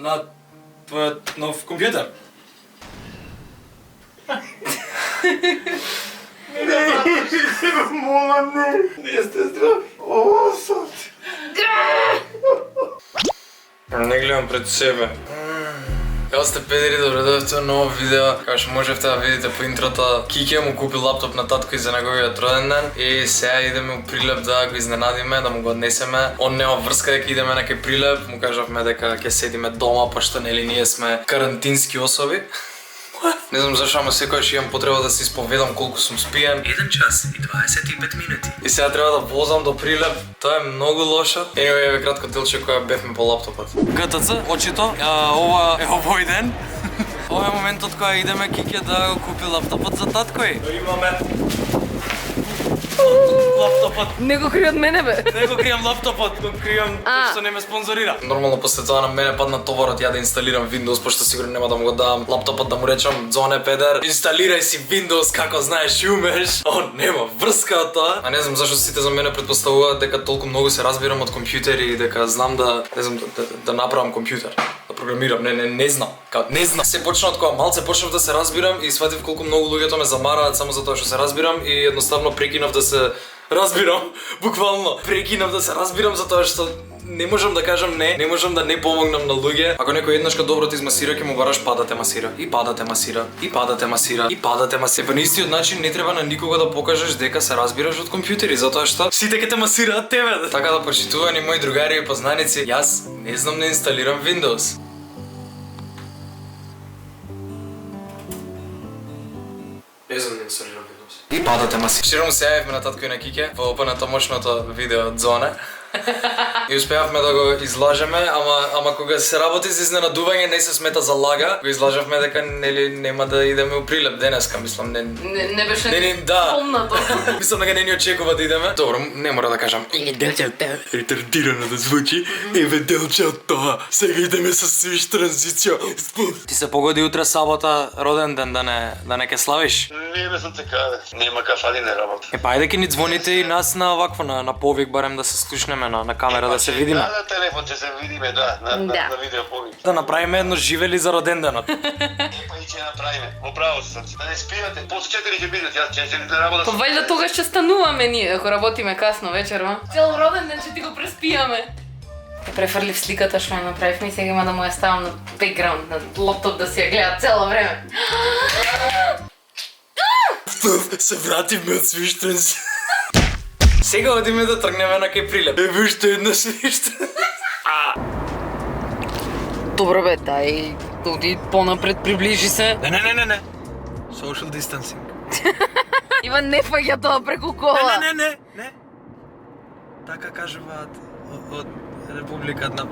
на твојот нов компјутер. Молам, не сте здрави. О, сот. Не гледам пред себе. Као сте педери, добредовте во ново видео. Као што можевте да видите по интрото, Кике му купи лаптоп на татко и за неговиот роден ден и сега идеме у Прилеп да го изненадиме, да му го однесеме. Он нема врска дека идеме на кај Прилеп, му кажавме дека ќе седиме дома, пошто нели ние сме карантински особи. Не знам зашто, ама секојаш имам потреба да се исповедам колку сум спиен. 1 час и 25 минути. И сега треба да возам до Прилеп. Тоа е многу лошо. Anyway, кратко делче која бевме по лаптопот. ГТЦ, очито, ова е овој ден. Ова е моментот кога идеме Кике да го купи лаптопот за таткој. Имаме лаптопот. Не го крие од мене, бе. Не го кријам лаптопот, го кријам што не ме спонзорира. Нормално после тоа на мене падна товарот ја да инсталирам Windows, пошто сигурно нема да му го дам лаптопот да му речам Дзоне педер, инсталирај си Windows како знаеш и умеш. Он нема врска од тоа. А не знам зашто сите за мене претпоставуваат дека толку многу се разбирам од компјутери и дека знам да, не знам, да направам компјутер, да програмирам. Не знам. Не знам. Се почна од кога малце почнав да се разбирам и сватив колку многу луѓето ме замараат само затоа што се разбирам и едноставно прекинав да се разбирам, буквално. Прекинав да се разбирам затоа што не можам да кажам не можам да не помогнам на луѓе. Ако некој еднашка добро те измасира, ќе му бараш па да те масира. И па да те масира. И па да те масира. И па да те масира. Па на истиот начин не треба на никога да покажеш дека се разбираш од компјутери, затоа што сите ќе те масираат тебе. Така да, почитувани мои другари и познаници, јас не знам да инсталирам Windows. Не знам да инсталирам Windows. И падате маси. Вчера му се јавивме на татко и на Кике во опаната мощното видео од Зоне. И успеавме да го излажеме, ама кога се работи за изненадување не се смета за лага. Го излажавме дека нели нема да идеме у Прилеп денеска, мислам Не беше помнато. Мислам дека не ни очекува да идеме. Добро, не мора да кажам ретардирано да звучи. Еве делче од тоа. Сега идеме со свиш транзиција. Ти се погоди утре сабота роден ден да не ке славиш? Не ме затекаде. Нема кафади не работи. Па ајде ке ни звоните и нас на вакво на повик барем да се слушнеме на камера да се видиме. Да, на телефон ќе се видиме, да, на видео повик. Да направиме едно живели за роден денот. Па и ќе направиме. Управо се. Да не спивате. После 4 ќе бидат. Јас ќе да работам. Па вајда тогаш ќе стануваме ние ако работиме касно вечерва. Цел роден ден ќе ти го преспијаме. Ја префрлив сликата што ја направивме и сега има да му ја ставам на бекграунд на лаптоп да си ја гледа цело време. Се вративме од свиш транзиција. Сега одиме да тргнеме на кај Прилеп. Еве што една свишта. Добро бе, дај, оди понапред, приближи се. Не. Social distancing. Иван не фаќа тоа преку кола. Не. Така кажуваат од Република на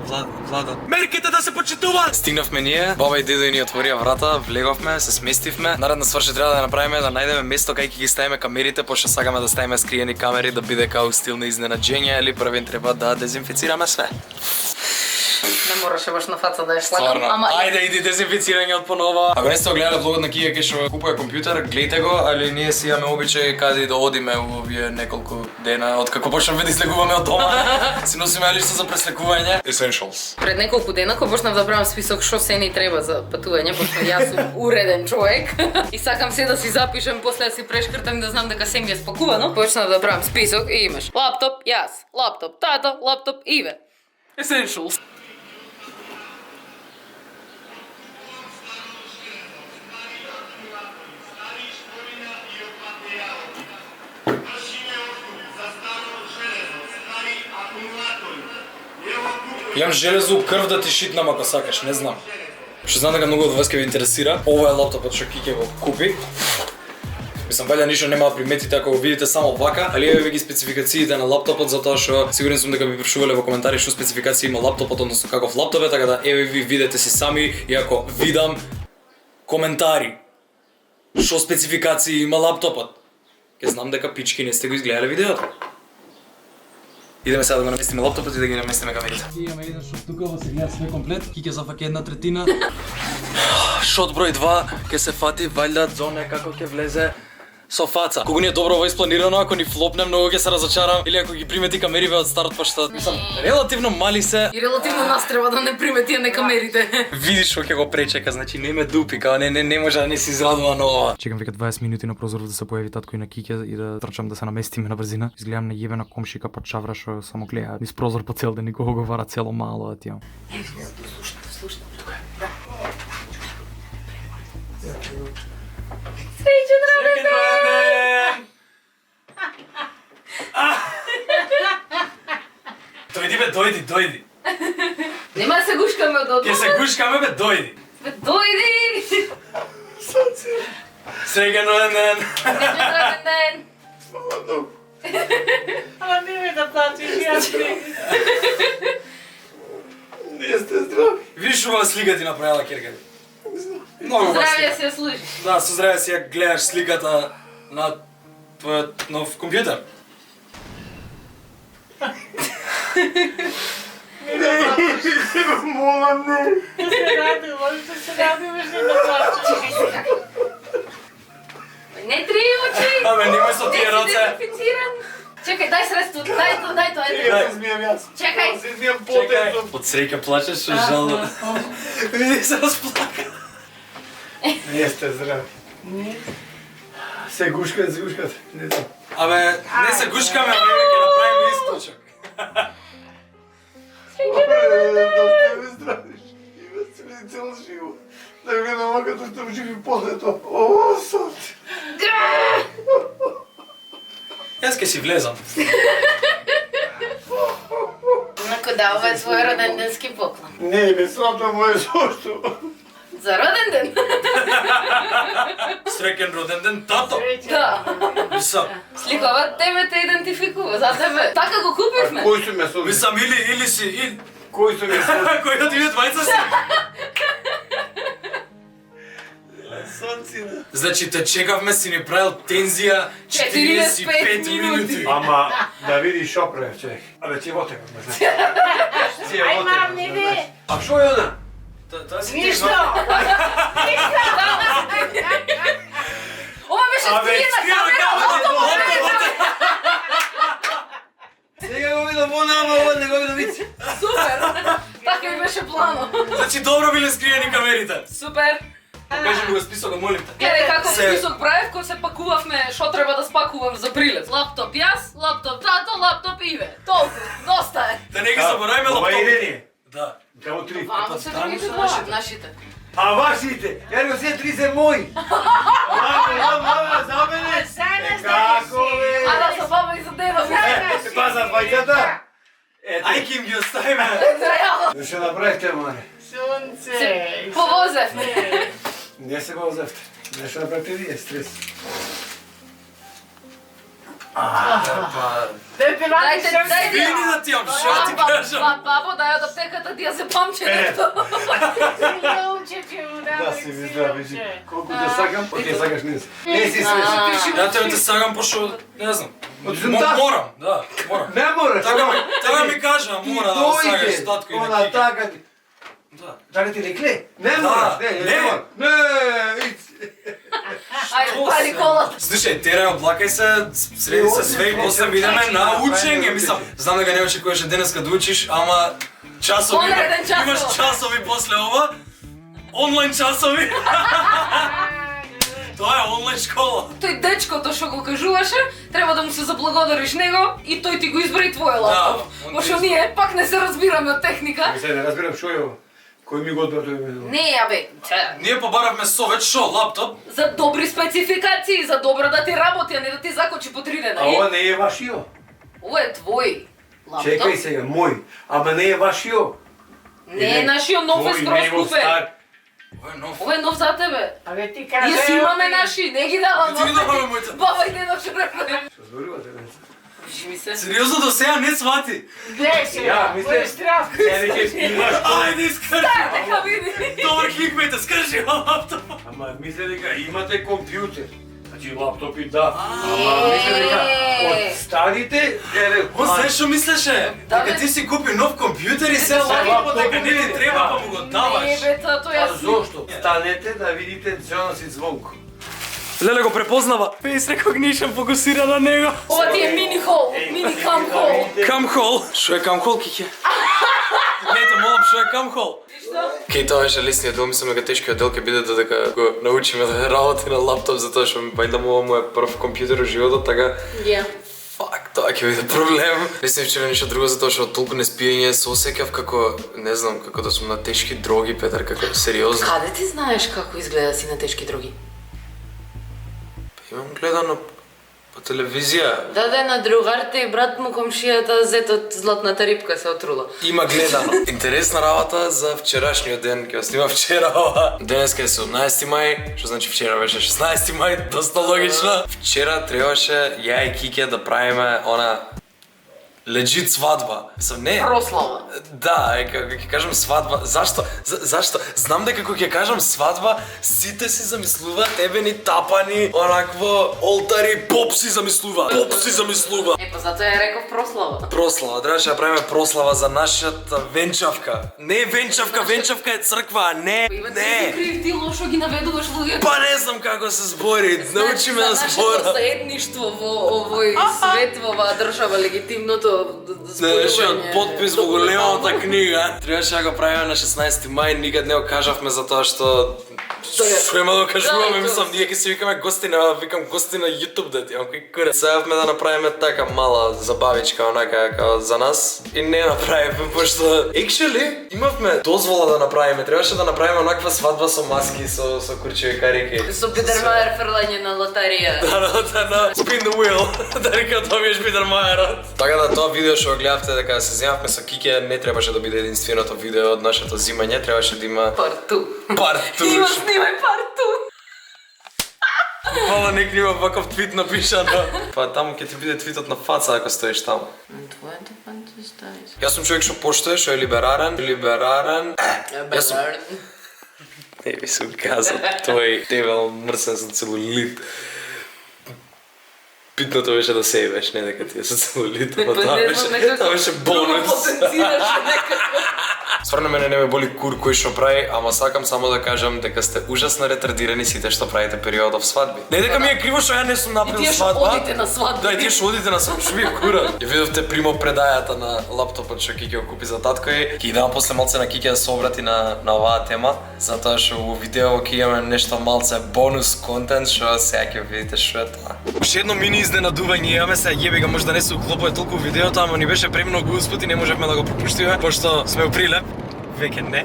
владот. Мерките да се почитуваат! Стигнавме ние, баба и дедо ни отворија врата, влеговме, се сместивме. Наредна ствар што треба да направиме да најдеме место кај ќе ги ставиме камерите, пошто сакаме да ставиме скриени камери да биде као стил на изненаđење или првен треба да дезинфицираме све. Не мораше баш на фаца да ја слагам, ама ајде иди дезинфицирање од понова. Ако не сте огледале влогот на Кија кај што купува компјутер, гледајте го, али ние си имаме обичај каде да одиме во овие неколку дена од како почнавме да излегуваме од дома. Си носиме лишто за преслекување. Essentials. пред неколку дена кога почнав да правам список што се ни треба за патување, пошто јас сум уреден човек и сакам се да си запишам, после да си прешкртам да знам дека се ми е спакувано. Почнав да правам список и имаш лаптоп, јас, лаптоп, тато, лаптоп, Иве. Essentials. Имам железо у крв да ти шитнам ако сакаш, не знам. Што знам дека многу од вас ќе ви интересира. Ова е лаптопот што Кике го купи. Мислам, валја ништо нема да приметите ако го видите само вака, али еве ги спецификациите на лаптопот, затоа што сигурен сум дека ми прашувале во коментари што спецификации има лаптопот, односно каков лаптоп е, така да еве ви видете си сами и ако видам коментари што спецификации има лаптопот, ќе знам дека пички не сте го изгледале видеото. Идеме сега да го наместиме лаптопот и да ги наместиме камерите. Имаме еден шот тука, во се гледа све комплет. Киќе зафаќа 1/3. Шот број 2 ќе се фати, валјда Зоне како ќе влезе со фаца. Кога ни е добро испланирано, ако ни флопне многу ќе се разочарам или ако ги примети камериве од старт, па што мислам, релативно мали се. И релативно нас треба да не примети не камерите. Видиш што ќе го пречека, значи не ме дупи, као не може да не си израдува на ова. Чекам века 20 минути на прозорот да се појави татко и на Киќе и да трчам да се наместиме на брзина. Изгледам на јебена комшика па чавра што само гледа низ прозор по цел ден и го вара цело мало а тие. Слушам. Среќен роден ден! Дојди бе, дојди. Нема да се гушкаме од одмор. Ќе се гушкаме бе, дојди. Бе, дојди! Среќен роден ден. Среќен роден ден! Ама не ме да плачеш, јас не. Не сте здрави. Виж ова слика ти направила Керкали. Многу убава Здравје слика. се слушаш. Да, со здравје си ја гледаш сликата на твојот нов компјутер. Молам, не. Што се ради, можете се радимеш не да плачеш. Не три очи! Абе, немој со тие раце. Дезинфициран. Чекај, дај средство, дај тоа, Ја ето. се измијам јас. Чекај. Се измијам потенцом. Од среќа плачеш со жал. Види се расплака. Не сте здрави. Се гушкат. Не знам. Абе, не се гушкаме, а ние ќе направиме источок. Да сте здрави. Има се цел живот. Да гледам ако што живи потето. О, сонце. Јас ќе си влезам. Нако да, ова е твој роден денски поклон. Не, ме срамно моје зошто. За роден ден? Среќен роден ден, тато. Да. Мислам, Сликава тебе те идентификува, за тебе. Така го купивме. Кој су ме соби? мислам или си, Кој су ме соби? кој да ти вие двајца си. Сонцина. Значи те чекавме, си ни правил тензија 45 минути. Ама да видиш шо правев човек. Абе ти во тебе. Ај мам, не бе. А шо е она? Тоа си ти, Ништо. Ова беше скриена камера. Сега го видам во нама, ова не го видам вици. Супер. Така и беше плано. Значи добро биле скриени камерите. Супер. Кажи ми го списокот, молим те. Гледај како Се- список правев кој се пакувавме, што треба да спакувам за прилет. Лаптоп јас, лаптоп тато, лаптоп Иве. Толку, доста е. Да не ги забораваме Ова лаптопите. идење. Да. Како три. Вамо се Таму другите се два, нашите. нашите. А вашите? Ја го се три се мои. Мама, за мене. Како бе? А да се баба и за деда. Па за двајцата? Ето. Ај ки им ги оставиме. Реално. Што направихте, маре? Сонце. Повозевме. Не се го взевте. Нешто направите вие, стрес. Дете Дајте, вади дајте. Вини да ти јам, шо ти кажам? Бабо, дај од аптеката ти ја се памче нешто. Да си ми здрави, жи. Колку те сакам, ти сакаш не си. Не си свеш. Да те сагам пошто, не знам. Од зунта? Морам, да, морам. Не мораш. Така ми кажа, мора да сагаш татко и на Она Кики. така. Да. Така ти рекле? Не мораш. Не мораш. Не, иц. Ајде, пали колата. Слушај, терај, облакај се, среди се све и после идеме на учење. Мислам, знам да га не очекуваше денеска да учиш, ама часови, Онреден часови. имаш часови после ова, онлайн часови. Тоа е онлайн школа. Тој дечкото што го кажуваше, треба да му се заблагодариш него и тој ти го избраи твој лаптоп. он Пошто ти ние пак не се разбираме од техника. Се не разбирам шо е ова. Кој ми го одбра тој мене? Не, абе, Ние побаравме совет шо, лаптоп. за добри спецификации, за добро да ти работи, а не да ти закочи по 3 дена. А ова не е вашио. Ова е твој лаптоп. Чекај сега, мој. Ама не е вашио. Не е нашиот нов е скроз купен. Ова е нов. Ова е нов за тебе. Абе ти Ние кажа. си имаме наши, не ги даваме. Ти ги даваме моите. Баба и дедо ще репне. Што зборувате, бе? Вижи ми се. Сериозно до сега не свати. Де Ја, сега? мисле- Кој страх? Сега ќе имаш. Ајде, искрши. Нека види. Добар кликбейт, скрши лаптоп. Ама мисле дека имате компјутер. Значи лаптопи да. Ама мисле дека од старите Он се што мислеше? Да, Дека бе. ти си купи нов компјутер и се Ето, лаптопот дека лаптопот не ти е. треба па му го Не, даваш. бе, тато, А јас... зошто? Станете да видите зона си звонко. Леле го препознава. Face recognition фокусира на него. Ова ти е мини хол, мини кам хол. Камхол. Шо е камхол, Кике? Не те молам, шо е камхол? Кеј тоа беше лесниот дел, мислам дека тешкиот дел ќе биде додека го научиме да работи на лаптоп, затоа што вајда му е прв компјутер во животот, така фак, тоа ќе биде проблем. Не сум вчера ништо друго затоа што од толку неспиење се осеќав како, не знам, како да сум на тешки дроги, Петар, како сериозно. Каде ти знаеш како изгледа си на тешки други? Имам гледано по телевизија. Даде на другарите и брат му комшијата зетот златната рибка се отрула. Има гледано. Интересна работа за вчерашниот ден, ќе го снима вчера ова. Денеска е 17 мај, што значи вчера беше 16 мај, доста логично. Вчера требаше ја и Кике да правиме она легит свадба. Мислам, не. Прослава. Да, кога ќе кажам свадба, зашто? Зашто? Знам дека кога ќе кажам свадба, сите си замислуваат ебени тапани, онакво олтари, поп си замислува. Поп си замислува. Па затоа ја реков прослава. Прослава, требаше да правиме прослава за нашата венчавка. Не венчавка, венчавка е црква, а не, не. Ти лошо ги наведуваш луѓето. Па не знам како се збори, научиме да Нашето збора. заедништво во овој свет, во оваа држава, легитимното Нашиот подпис во големата книга. Требаше да го правиме на 16 мај, никад не го кажавме затоа што што има да кажуваме, мислам, ние ќе се викаме гости на, викам гости на YouTube да ти имам кој куре. Сеавме да направиме така мала забавичка, онака како за нас и не направивме, пошто actually имавме дозвола да направиме, требаше да направиме онаква свадба со маски, со курчеви карики. Со Бидермаер фрлање на лотарија. Да, spin the wheel, да река тоа беше Бидермаерот. Така да тоа видео што го гледавте дека се земавме со Кике не требаше да биде единственото видео од нашето зимање, требаше да има Парту. парту. Има снимај парту. Вала некој има ваков твит напишано. Па таму ќе ти биде твитот на фаца ако стоиш таму. Јас сум човек што поштое, што е либерарен. Јас сум... Не би сум казал, тој дебел мрсен со целулит. Питното беше да се ебеш, не дека ти е со целулит, но тоа беше бонус. Стварно мене не ме боли кур кој што прави, ама сакам само да кажам дека сте ужасно ретардирани сите што правите периодов свадби. Не дека ми е криво што ја не сум направил свадба. И тие што одите на свадба. Да, и тие што одите на свадба, што ви е кура. Ја видовте примо предајата на лаптопот што Кике го купи за татко и ќе идам после малце на Кике да се обрати на оваа тема, затоа што во видео ќе имаме нешто малце бонус контент што сега ќе видите што е тоа. Уште едно мини изненадување имаме, се јеби га може да не се уклопува толку видеото, ама ни беше премногу успут и не можевме да го пропуштиме, пошто сме у Прилеп. Веќе не.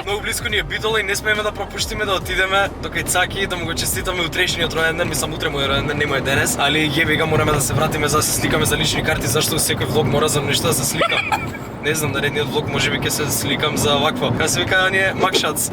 Многу близко ни е Битола и не смееме да пропуштиме да отидеме до кај Цаки да му го честитаме утрешниот роден ден, мислам утре му е роден ден, не му е денес, али јеби га мораме да се вратиме за да се сликаме за лични карти, зашто секој влог мора за нешто да се сликам. Не знам, наредниот влог можеби ќе се сликам за вакво. Како се вика ние макшац.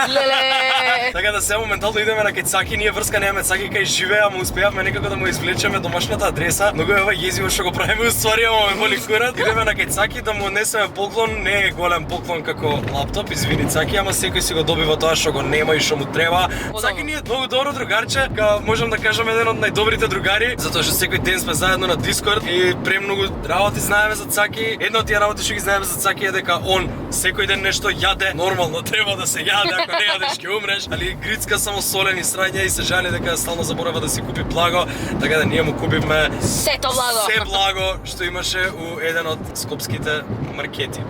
Леле. Така да сега моментално идеме на кај Цаки, ние врска немаме Цаки кај живее, ама успеавме некако да му извлечеме домашната адреса. Многу е ова језиво што го правиме уствари, ама ме боли курат. Идеме на кај Цаки да му однесеме поклон, не е голем поклон како лаптоп, извини Цаки, ама секој си го добива тоа што го нема и што му треба. Цаки ни е многу добро другарче, ка можам да кажам еден од најдобрите другари, затоа што секој ден сме заедно на Дискорд и премногу работи знаеме за Цаки. Една од тие работи што ги знаеме за Цаки е дека он секој ден нешто јаде, нормално треба да се јаде, ако не јадеш ќе умреш, али грицка само солени срања и се жали дека стално заборава да си купи благо, така да ние му купивме Сето благо. се благо што имаше у еден од скопските маркети.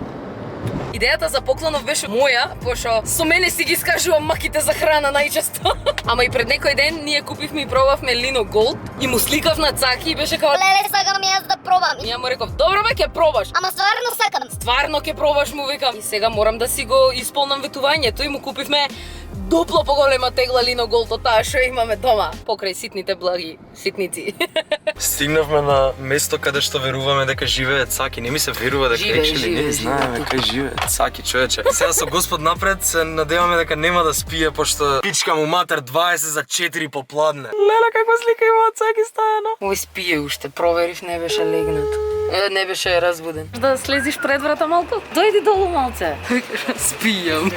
Идејата за поклонов беше моја, пошто со мене си ги скажувам маките за храна најчесто. Ама и пред некој ден ние купивме и пробавме Лино Голд и му сликав на Цаки и беше као Леле, сакам и јас да пробам. И ја му реков, добро бе, ќе пробаш. Ама стварно сакам. Стварно ќе пробаш, му викам. И сега морам да си го исполнам ветувањето и му купивме дупло поголема тегла Лино Голд од таа што имаме дома, покрај ситните благи, ситници. Стигнавме на место каде што веруваме дека живее Цаки. Не ми се верува дека не знаеме кај живее Цаки, човече. Сега со Господ напред се надеваме дека нема да спие, пошто пичка му матер 20 за 4 попладне. Леле, каква слика има од Цаки стајано. Ој спие уште, проверив, не беше легнат. Не беше разбуден. Да слезиш пред врата малку? Дојди долу малце. Спијам.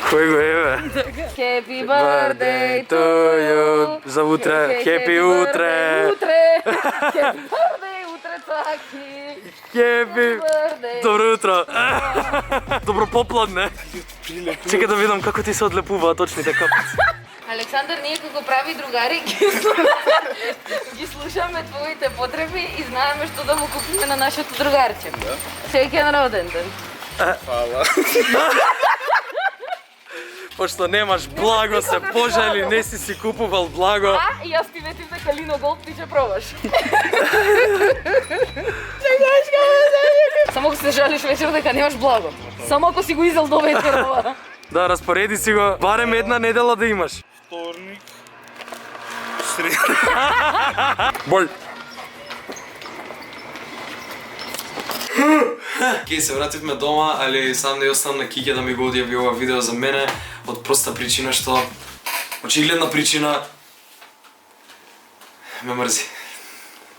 Кој го е, бе? Happy birthday to you. За утре. Happy утре. Happy birthday, утре Цаки. Happy. Добро утро. Добро попладне. Чекај да видам како ти се одлепуваат точните капаци. Александър, ние како прави другари ги слушаме твоите потреби и знаеме што да му купиме на нашето другарче. Среќен роден ден. Пошто немаш благо, се пожали, не си купувал благо. А, и јас ти ветив дека Лино Голд ти ќе пробаш. Само ако се жалиш вечер дека немаш благо. Само ако си го изел до вечерова. Да, распореди си го, барем една недела да имаш. Вторник. Среда. Бој. Ке се вративме дома, али сам не останам на Кике да ми го одјави ова видео за мене од проста причина што очигледна причина ме мрзи.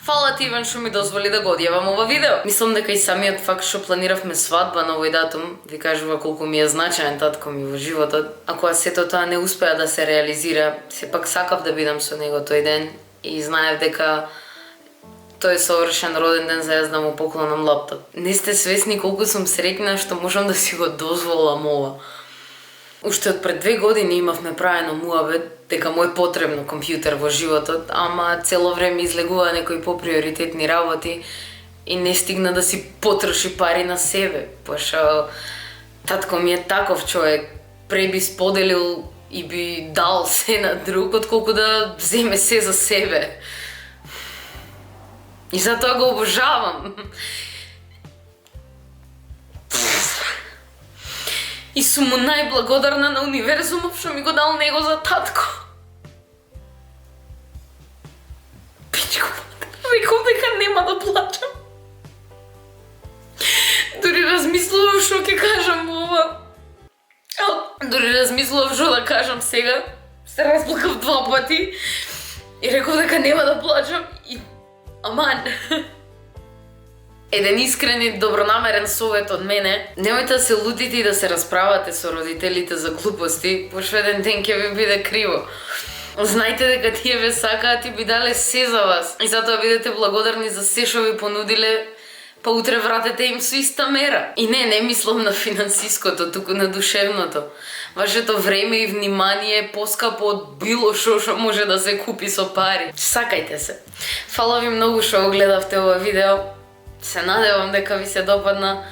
Фала ти, Иван, што ми дозволи да го одјавам ова видео. Мислам дека и самиот факт што планиравме свадба на овој датум ви кажува колку ми е значаен татко ми во животот. А кога сето тоа не успеа да се реализира, сепак сакав да бидам со него тој ден и знаев дека тој е совршен роден ден за јас да му поклонам лаптоп. Не сте свесни колку сум среќна што можам да си го дозволам ова. Уште од пред 2 години имавме правено муабет дека му е потребно компјутер во животот, ама цело време излегува некои поприоритетни работи и не стигна да си потроши пари на себе, пошто татко ми е таков човек, пре би споделил и би дал се на друг, отколку да вземе се за себе. И затоа го обожавам. И сум му најблагодарна на универзумот што ми го дал него за татко. Пичко, реков дека нема да плачам. Дури размислував што ќе кажам ова. Дури размислував што да кажам сега. Се разплакав 2 пати. И реков дека нема да плачам. И аман. Еден искрен и добронамерен совет од мене. Немојте да се лутите и да се расправате со родителите за глупости, пошто еден ден ќе ви биде криво. Знајте дека тие ве сакаат и би дале се за вас. И затоа бидете благодарни за се што ви понудиле, па утре вратете им со иста мера. И не мислам на финансиското, туку на душевното. Вашето време и внимание е поскапо од било што може да се купи со пари. Сакајте се. Фала ви многу што го гледавте ова видео. Се надевам дека ви се допадна.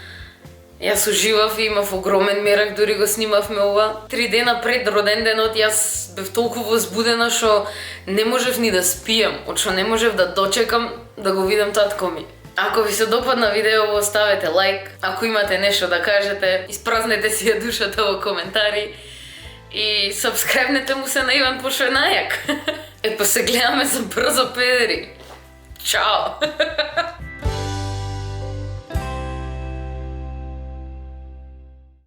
Јас уживав и имав огромен мерак, дури го снимавме ова. 3 дена пред роден денот јас бев толку возбудена што не можев ни да спијам, од што не можев да дочекам да го видам татко ми. Ако ви се допадна видео, оставете лайк. Ако имате нешто да кажете, испразнете си ја душата во коментари. И сабскрајбнете му се на Иван, пошто е најак. Па се гледаме за брзо, педери. Чао!